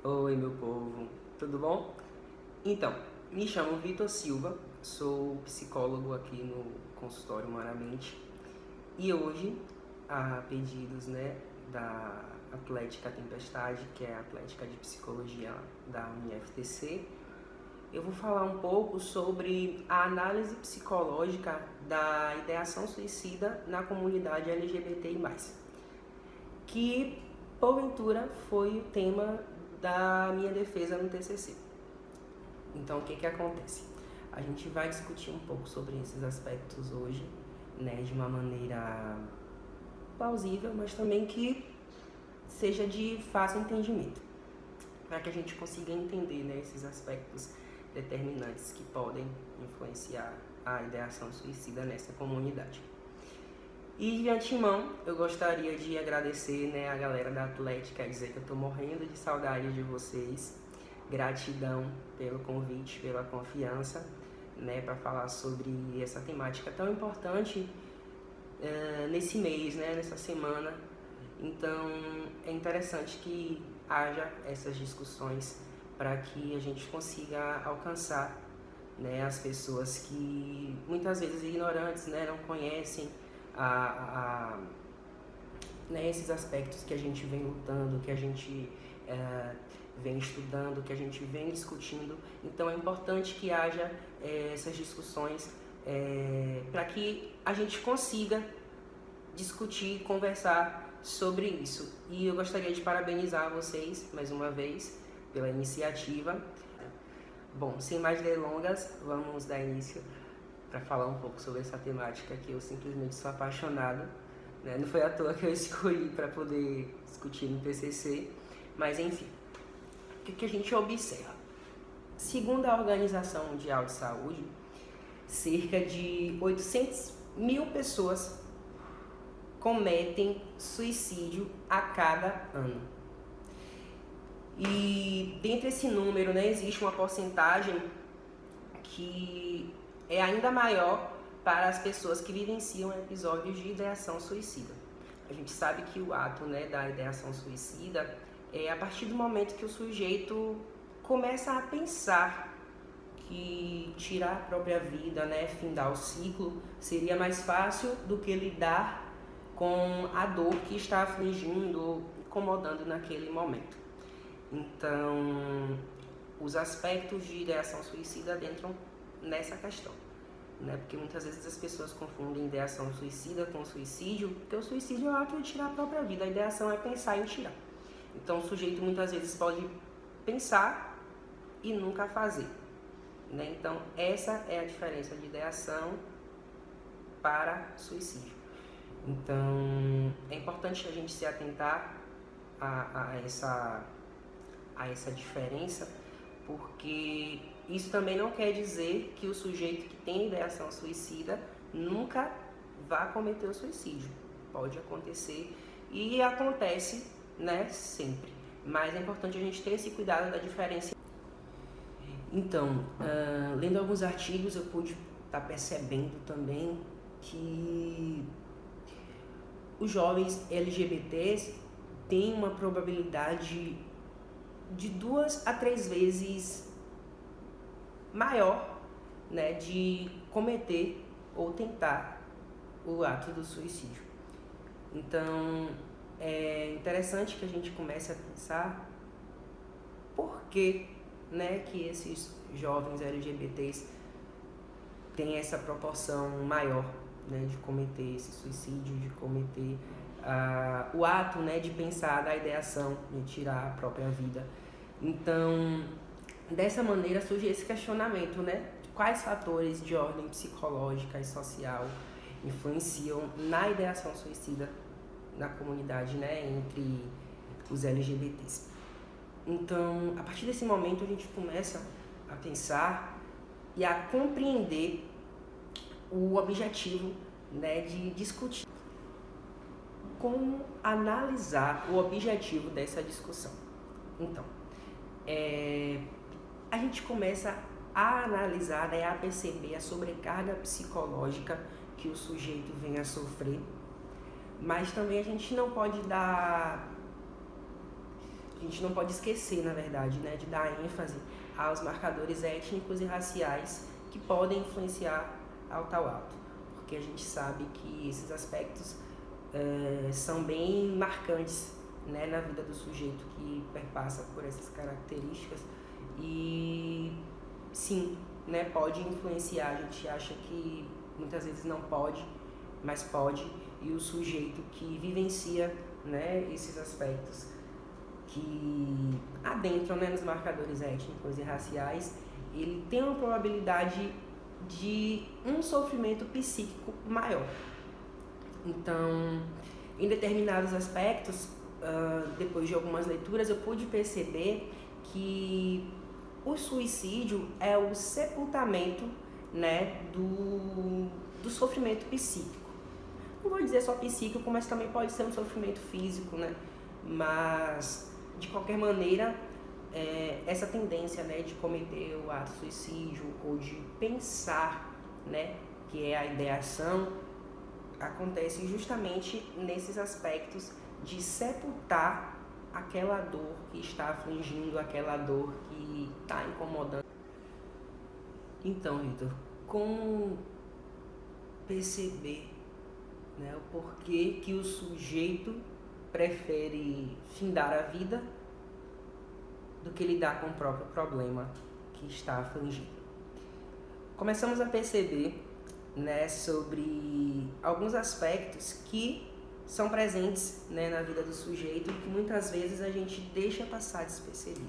Oi, meu povo, tudo bom? Então, me chamo Vitor Silva, sou psicólogo aqui no consultório Humanamente e hoje, a pedidos da Atlética Tempestade, que é a Atlética de Psicologia da UniFTC, eu vou falar um pouco sobre a análise psicológica da ideação suicida na comunidade LGBTI+, que porventura foi o tema da minha defesa no TCC. Então, o que acontece? A gente vai discutir um pouco sobre esses aspectos hoje, de uma maneira plausível, mas também que seja de fácil entendimento, para que a gente consiga entender, esses aspectos determinantes que podem influenciar a ideação suicida nessa comunidade. E de antemão, eu gostaria de agradecer, a galera da Atlética, dizer que eu estou morrendo de saudade de vocês. Gratidão pelo convite, pela confiança, para falar sobre essa temática tão importante nesse mês, nessa semana. Então, é interessante que haja essas discussões para que a gente consiga alcançar, as pessoas que muitas vezes ignorantes, não conhecem esses aspectos que a gente vem lutando, que a gente vem estudando, que a gente vem discutindo. Então é importante que haja essas discussões para que a gente consiga discutir, conversar sobre isso. E eu gostaria de parabenizar vocês mais uma vez pela iniciativa. Bom, sem mais delongas, vamos dar início para falar um pouco sobre essa temática que eu simplesmente sou apaixonado. Não foi à toa que eu escolhi para poder discutir no TCC, mas enfim, o que a gente observa? Segundo a Organização Mundial de Saúde, cerca de 800 mil pessoas cometem suicídio a cada ano. E dentre esse número, existe uma porcentagem que é ainda maior para as pessoas que vivenciam episódios de ideação suicida. A gente sabe que o ato da ideação suicida é a partir do momento que o sujeito começa a pensar que tirar a própria vida, findar o ciclo, seria mais fácil do que lidar com a dor que está afligindo ou incomodando naquele momento. Então, os aspectos de ideação suicida adentram nessa questão, porque muitas vezes as pessoas confundem ideação suicida com suicídio, porque o suicídio é o ato de tirar a própria vida, a ideação é pensar em tirar. Então o sujeito muitas vezes pode pensar e nunca fazer, Então essa é a diferença de ideação para suicídio. Então é importante a gente se atentar a essa diferença, porque isso também não quer dizer que o sujeito que tem ideação suicida nunca vá cometer o suicídio. Pode acontecer e acontece, sempre. Mas é importante a gente ter esse cuidado da diferença. Então, lendo alguns artigos, eu pude estar percebendo também que os jovens LGBTs têm uma probabilidade de 2 a 3 vezes maior, de cometer ou tentar o ato do suicídio. Então, é interessante que a gente comece a pensar por que, que esses jovens LGBTs têm essa proporção maior, de cometer esse suicídio, de cometer o ato, de pensar da ideação de tirar a própria vida. Então, dessa maneira surge esse questionamento, quais fatores de ordem psicológica e social influenciam na ideação suicida na comunidade, entre os LGBTs. Então, a partir desse momento, a gente começa a pensar e a compreender o objetivo, de discutir. Como analisar o objetivo dessa discussão? Então, a gente começa a analisar, a perceber a sobrecarga psicológica que o sujeito vem a sofrer, mas também a gente não pode dar gente não pode esquecer, na verdade, né, de dar ênfase aos marcadores étnicos e raciais que podem influenciar ao tal ato, porque a gente sabe que esses aspectos são bem marcantes, né, na vida do sujeito que perpassa por essas características e sim, né, pode influenciar. A gente acha que muitas vezes não pode, mas pode, e o sujeito que vivencia, né, esses aspectos que adentram, né, nos marcadores étnicos e raciais, ele tem uma probabilidade de um sofrimento psíquico maior. Então, em determinados aspectos, depois de algumas leituras, eu pude perceber que o suicídio é o sepultamento, né, do sofrimento psíquico. Não vou dizer só psíquico, mas também pode ser um sofrimento físico, né? Mas, de qualquer maneira, essa tendência, né, de cometer o ato suicídio ou de pensar, né, que é a ideação, acontece justamente nesses aspectos de sepultar aquela dor que está afligindo, aquela dor que está incomodando. Então, Vitor, como perceber, né, o porquê que o sujeito prefere findar a vida do que lidar com o próprio problema que está afligindo? Começamos a perceber, né, sobre alguns aspectos que são presentes, né, na vida do sujeito e que muitas vezes a gente deixa passar despercebido.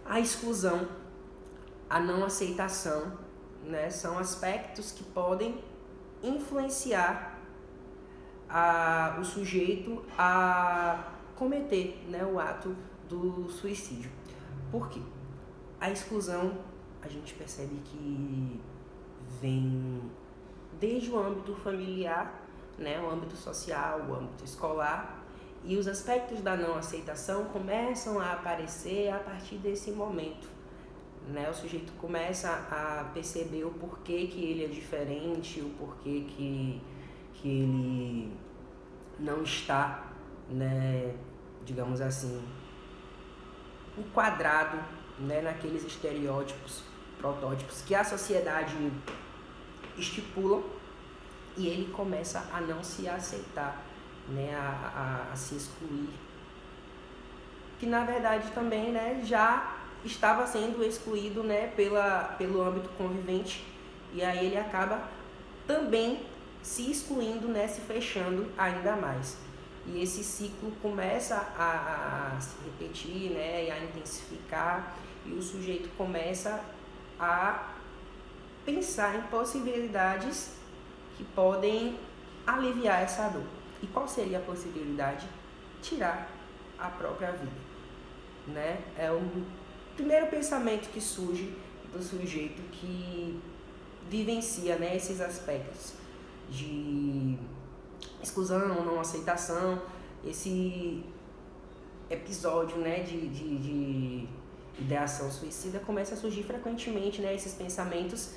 A exclusão, a não aceitação, né, são aspectos que podem influenciar o sujeito a cometer, né, o ato do suicídio. Por quê? A exclusão, a gente percebe que vem desde o âmbito familiar, né, o âmbito social, o âmbito escolar, e os aspectos da não aceitação começam a aparecer a partir desse momento, né? O sujeito começa a perceber o porquê que ele é diferente, o porquê que ele não está, né, digamos assim, enquadrado, né, naqueles estereótipos, protótipos que a sociedade estipula, e ele começa a não se aceitar, né, a se excluir, que na verdade também, né, já estava sendo excluído, né, pelo âmbito convivente, e aí ele acaba também se excluindo, né, se fechando ainda mais. E esse ciclo começa a se repetir, né, e a intensificar, e o sujeito começa a pensar em possibilidades que podem aliviar essa dor. E qual seria a possibilidade? Tirar a própria vida, né? É o primeiro pensamento que surge do sujeito que vivencia, né, esses aspectos de exclusão, não aceitação, esse episódio, né, de ideação suicida começa a surgir frequentemente, né, esses pensamentos,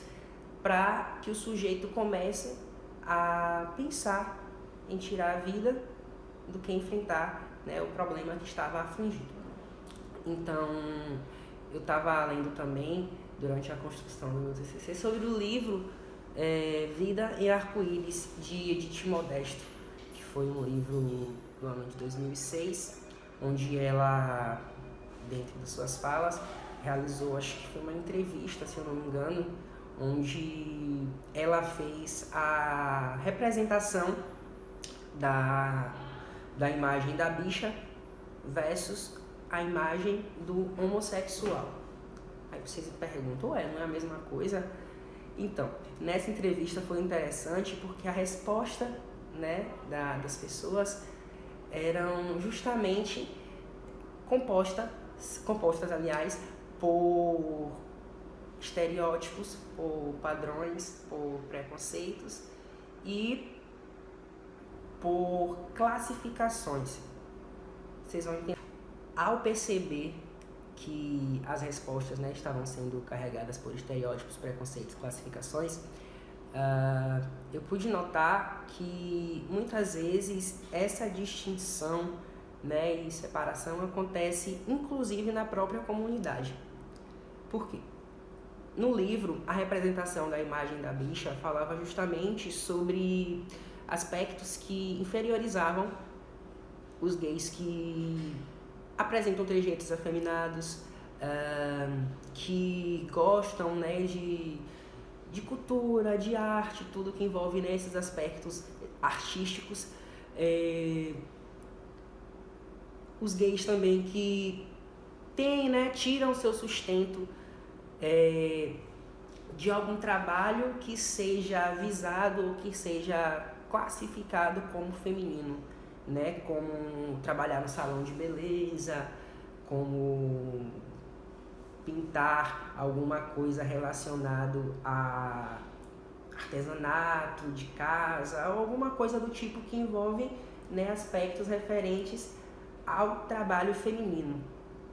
para que o sujeito comece a pensar em tirar a vida do que enfrentar, né, o problema que estava afligido. Então, eu estava lendo também, durante a construção do meu TCC, sobre o livro Vida em Arco-Íris, de Edith Modesto, que foi um livro do ano de 2006, onde ela, dentro das suas falas, realizou, acho que foi uma entrevista, se eu não me engano, onde ela fez a representação da imagem da bicha versus a imagem do homossexual. Aí vocês me perguntam, não é a mesma coisa? Então, nessa entrevista foi interessante porque a resposta, né, das pessoas eram justamente compostas, aliás, por estereótipos, por padrões, por preconceitos e por classificações. Vocês vão entender. Ao perceber que as respostas, né, estavam sendo carregadas por estereótipos, preconceitos, classificações, eu pude notar que muitas vezes essa distinção, né, e separação acontece inclusive na própria comunidade. Por quê? No livro, a representação da imagem da bicha falava justamente sobre aspectos que inferiorizavam os gays que apresentam trejeitos afeminados, que gostam, né, de cultura, de arte, tudo que envolve nesses aspectos artísticos. Os gays também que têm, né, tiram seu sustento de algum trabalho que seja visado ou que seja classificado como feminino, né, como trabalhar no salão de beleza, como pintar alguma coisa relacionado a artesanato de casa, ou alguma coisa do tipo que envolve, né, aspectos referentes ao trabalho feminino,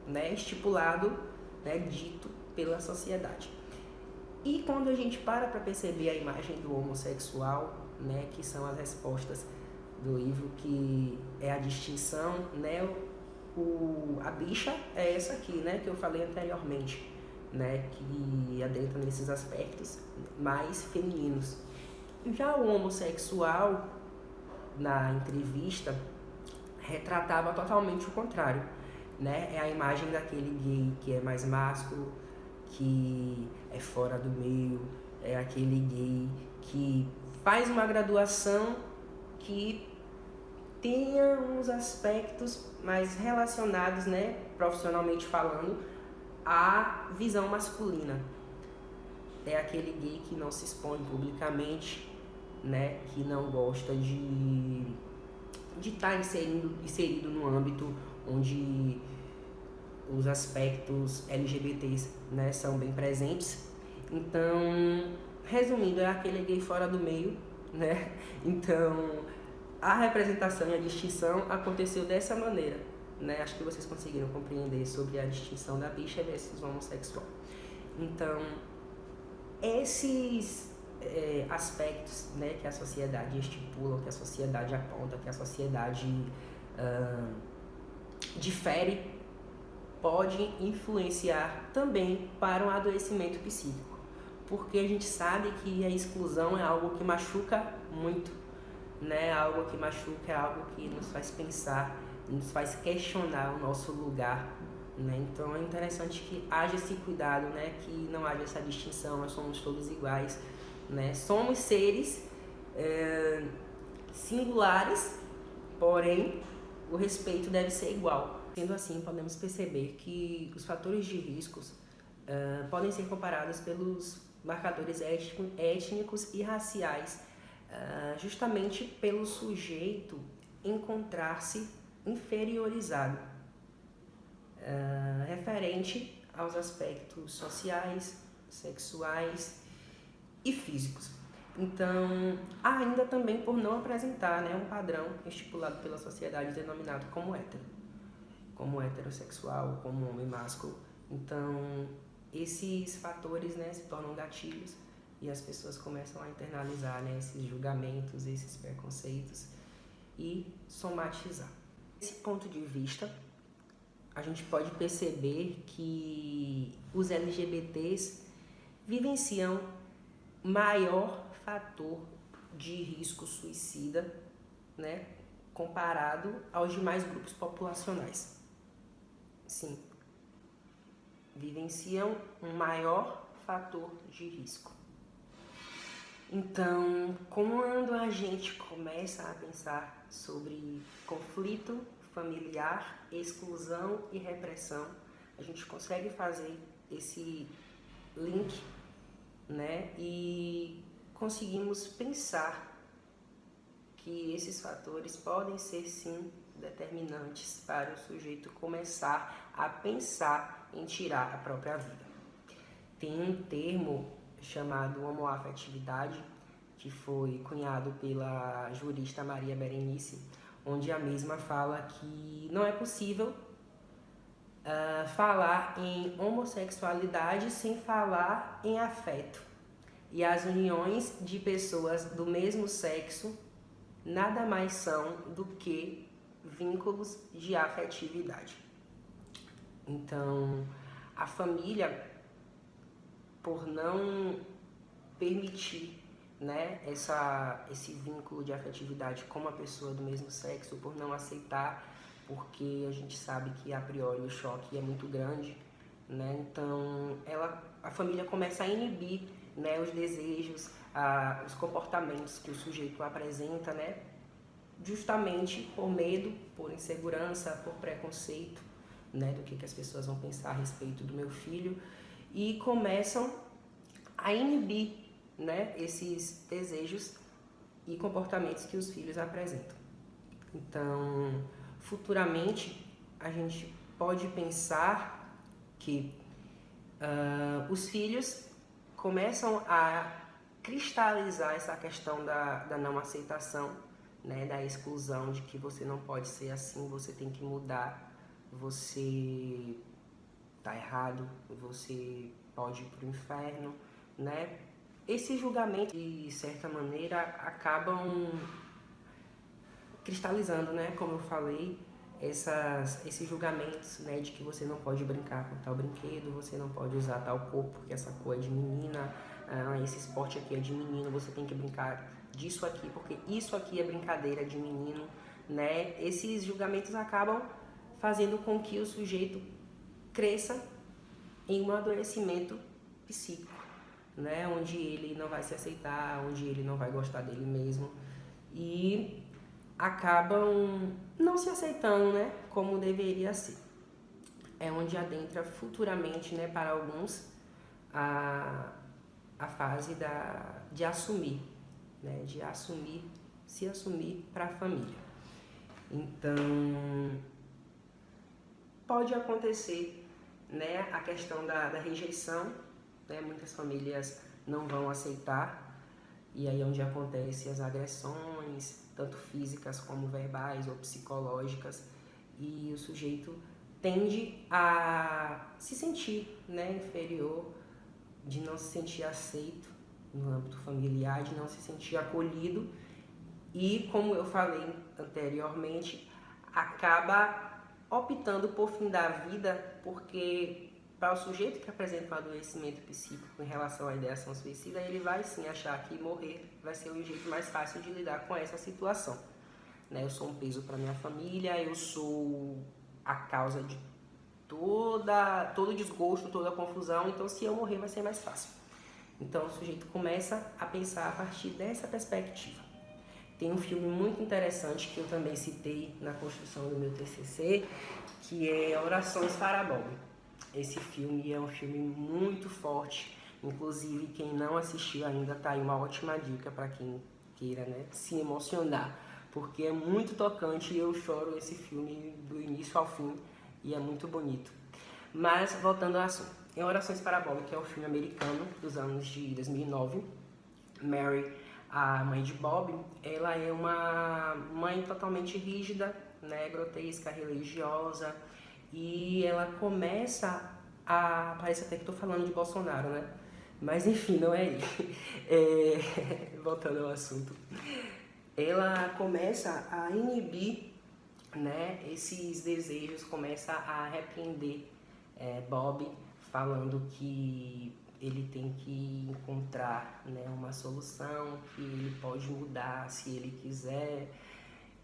né, estipulado, né, dito pela sociedade. E quando a gente para perceber a imagem do homossexual, né, que são as respostas do livro, que é a distinção, né, a bicha é essa aqui, né, que eu falei anteriormente, né, que adentra nesses aspectos mais femininos. Já o homossexual, na entrevista, retratava totalmente o contrário, né, é a imagem daquele gay que é mais másculo, que é fora do meio, é aquele gay que faz uma graduação que tenha uns aspectos mais relacionados, né, profissionalmente falando, à visão masculina. É aquele gay que não se expõe publicamente, né, que não gosta de estar inserido no âmbito onde os aspectos LGBTs, né, são bem presentes. Então, resumindo, é aquele gay fora do meio, né? Então, a representação e a distinção aconteceu dessa maneira, né? Acho que vocês conseguiram compreender sobre a distinção da bicha versus homossexual. Então, esses aspectos, né, que a sociedade estipula, que a sociedade aponta, que a sociedade difere, pode influenciar também para um adoecimento psíquico, porque a gente sabe que a exclusão é algo que machuca muito, né? Algo que machuca é algo que nos faz pensar, nos faz questionar o nosso lugar, né? Então é interessante que haja esse cuidado, né? Que não haja essa distinção, nós somos todos iguais, né? Somos seres singulares, porém o respeito deve ser igual. Sendo assim, podemos perceber que os fatores de riscos podem ser comparados pelos marcadores étnicos e raciais, justamente pelo sujeito encontrar-se inferiorizado, referente aos aspectos sociais, sexuais e físicos. Então, ainda também por não apresentar, né, um padrão estipulado pela sociedade denominado como heterossexual, como homem másculo. Então, esses fatores, né, se tornam gatilhos e as pessoas começam a internalizar, né, esses julgamentos, esses preconceitos e somatizar. Desse ponto de vista, a gente pode perceber que os LGBTs vivenciam maior fator de risco suicida, né, comparado aos demais grupos populacionais. Sim, vivenciam um maior fator de risco. Então, quando a gente começa a pensar sobre conflito familiar, exclusão e repressão, a gente consegue fazer esse link, né? E conseguimos pensar que esses fatores podem ser, sim, determinantes para o sujeito começar a pensar em tirar a própria vida. Tem um termo chamado homoafetividade, que foi cunhado pela jurista Maria Berenice, onde a mesma fala que não é possível falar em homossexualidade sem falar em afeto. E as uniões de pessoas do mesmo sexo nada mais são do que vínculos de afetividade. Então, a família, por não permitir, né, esse vínculo de afetividade com uma pessoa do mesmo sexo, por não aceitar, porque a gente sabe que a priori o choque é muito grande, né? Então a família começa a inibir, né, os desejos, os comportamentos que o sujeito apresenta, né, justamente por medo, por insegurança, por preconceito, né, do que as pessoas vão pensar a respeito do meu filho, e começam a inibir, né, esses desejos e comportamentos que os filhos apresentam. Então, futuramente, a gente pode pensar que os filhos começam a cristalizar essa questão da não aceitação, né, da exclusão, de que você não pode ser assim, você tem que mudar, você tá errado, você pode ir pro inferno, né? Esses julgamentos, de certa maneira, acabam cristalizando, né? Como eu falei, esses julgamentos, né? De que você não pode brincar com tal brinquedo, você não pode usar tal cor porque essa cor é de menina, esse esporte aqui é de menino, você tem que brincar disso aqui porque isso aqui é brincadeira de menino, né? Esses julgamentos acabam fazendo com que o sujeito cresça em um adoecimento psíquico, né? Onde ele não vai se aceitar, onde ele não vai gostar dele mesmo e acabam não se aceitando, né? Como deveria ser. É onde adentra futuramente, né, para alguns, a fase de assumir, né? De se assumir para a família. Então, pode acontecer, né, a questão da rejeição, né? Muitas famílias não vão aceitar, e aí é onde acontecem as agressões, tanto físicas como verbais ou psicológicas, e o sujeito tende a se sentir, né, inferior, de não se sentir aceito no âmbito familiar, de não se sentir acolhido, e como eu falei anteriormente, acaba optando por findar a vida, porque para o sujeito que apresenta um adoecimento psíquico em relação à ideação suicida, ele vai sim achar que morrer vai ser o jeito mais fácil de lidar com essa situação, né? Eu sou um peso para minha família, eu sou a causa de todo desgosto, toda confusão, então se eu morrer vai ser mais fácil. Então o sujeito começa a pensar a partir dessa perspectiva. Tem um filme muito interessante que eu também citei na construção do meu TCC, que é Orações para Bob. Esse filme é um filme muito forte, inclusive quem não assistiu ainda tá aí uma ótima dica para quem queira, né, se emocionar, porque é muito tocante e eu choro esse filme do início ao fim e é muito bonito. Mas voltando ao assunto, em Orações para Bob, que é um filme americano dos anos de 2009, Mary, a mãe de Bob, ela é uma mãe totalmente rígida, né, grotesca, religiosa, e ela começa a... Parece até que estou falando de Bolsonaro, né? Mas enfim, não é ele. Voltando ao assunto. Ela começa a inibir, né, esses desejos, começa a repreender Bob, falando que ele tem que encontrar, né, uma solução, que ele pode mudar se ele quiser.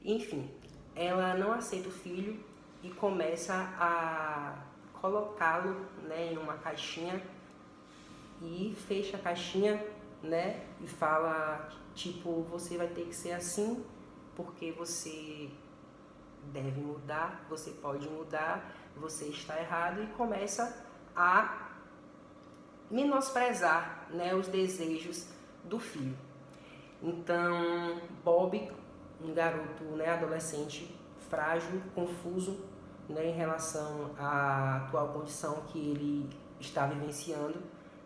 Enfim, ela não aceita o filho e começa a colocá-lo, né, em uma caixinha e fecha a caixinha, né, e fala, tipo, você vai ter que ser assim porque você deve mudar, você pode mudar, você está errado, e começa a menosprezar, né, os desejos do filho. Então, Bob, um garoto, né, adolescente frágil, confuso, né, em relação à atual condição que ele está vivenciando,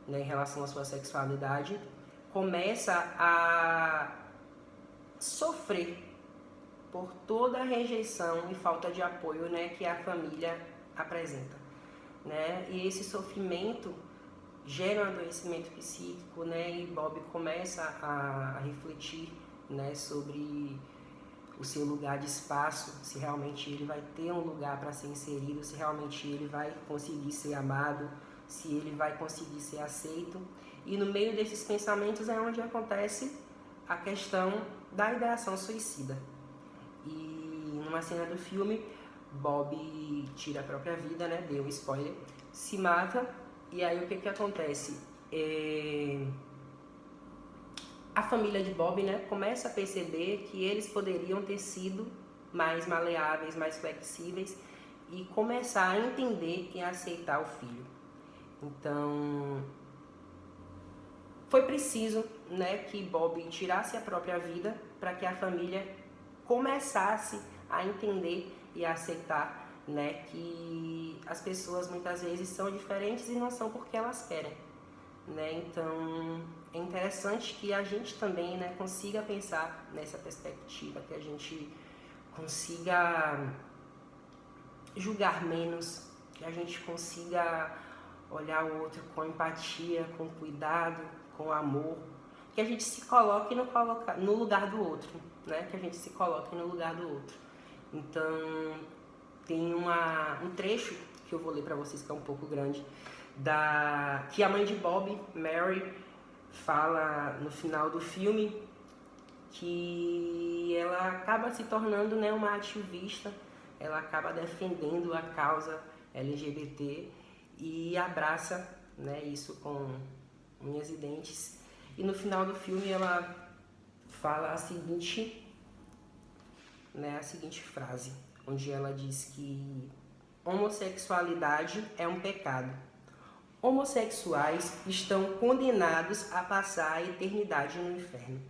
né, em relação à sua sexualidade, começa a sofrer por toda a rejeição e falta de apoio, né, que a família apresenta, né? E esse sofrimento gera um adoecimento psíquico, né? E Bob começa a refletir, né, sobre o seu lugar de espaço, se realmente ele vai ter um lugar para ser inserido, se realmente ele vai conseguir ser amado, se ele vai conseguir ser aceito. E no meio desses pensamentos é onde acontece a questão da ideação suicida. E numa cena do filme, Bob tira a própria vida, né? Deu um spoiler, se mata. E aí o que acontece? A família de Bob, né, começa a perceber que eles poderiam ter sido mais maleáveis, mais flexíveis e começar a entender e a aceitar o filho. Então, foi preciso, né, que Bob tirasse a própria vida para que a família começasse a entender e a aceitar, né, que as pessoas muitas vezes são diferentes e não são porque elas querem. Né? Então é interessante que a gente também, né, consiga pensar nessa perspectiva, que a gente consiga julgar menos, que a gente consiga olhar o outro com empatia, com cuidado, com amor, que a gente se coloque no lugar do outro, né? Que a gente se coloque no lugar do outro. Então tem um trecho que eu vou ler para vocês que é um pouco grande, que a mãe de Bob, Mary, fala no final do filme, que ela acaba se tornando, né, uma ativista, ela acaba defendendo a causa LGBT e abraça, né, isso com unhas e dentes. E no final do filme ela fala a seguinte frase, onde ela diz que homossexualidade é um pecado. Homossexuais estão condenados a passar a eternidade no inferno.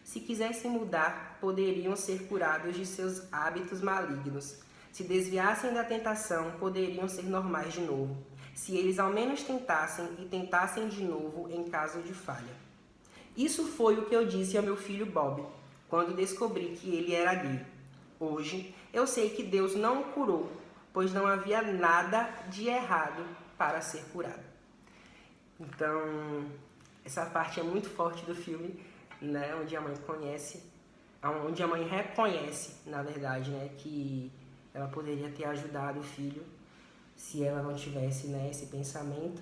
Se quisessem mudar, poderiam ser curados de seus hábitos malignos. Se desviassem da tentação, poderiam ser normais de novo. Se eles ao menos tentassem e tentassem de novo em caso de falha. Isso foi o que eu disse ao meu filho Bob, quando descobri que ele era gay. Hoje, eu sei que Deus não o curou, pois não havia nada de errado para ser curado. Então, essa parte é muito forte do filme, né, onde a mãe reconhece, na verdade, né, que ela poderia ter ajudado o filho se ela não tivesse, né, esse pensamento.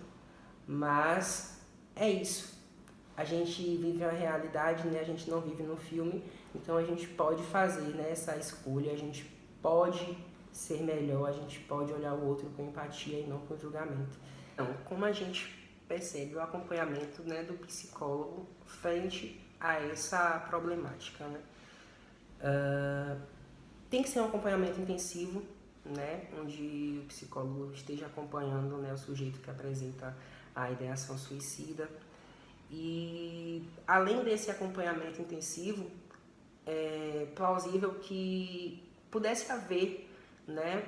Mas é isso. A gente vive a realidade, né, a gente não vive no filme, então a gente pode fazer, né, essa escolha, a gente pode ser melhor, a gente pode olhar o outro com empatia e não com julgamento. Então, como a gente percebe o acompanhamento, né, do psicólogo frente a essa problemática, né? Tem que ser um acompanhamento intensivo, né, onde o psicólogo esteja acompanhando, né, o sujeito que apresenta a ideação suicida. E além desse acompanhamento intensivo, é plausível que pudesse haver, né,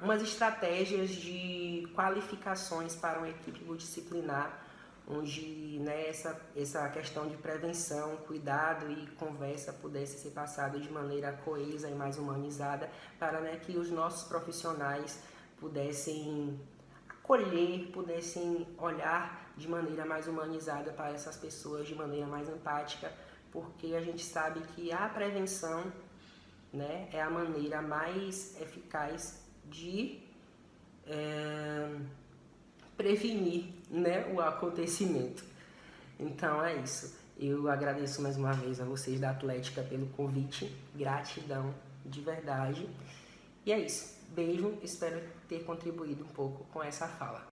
umas estratégias de qualificações para uma equipe multidisciplinar, onde, né, essa questão de prevenção, cuidado e conversa pudesse ser passada de maneira coesa e mais humanizada, para, né, que os nossos profissionais pudessem acolher, pudessem olhar de maneira mais humanizada para essas pessoas, de maneira mais empática, porque a gente sabe que a prevenção, né, é a maneira mais eficaz de prevenir, né, o acontecimento. Então é isso. Eu agradeço mais uma vez a vocês da Atlética pelo convite. Gratidão de verdade. E é isso. Beijo. Espero ter contribuído um pouco com essa fala.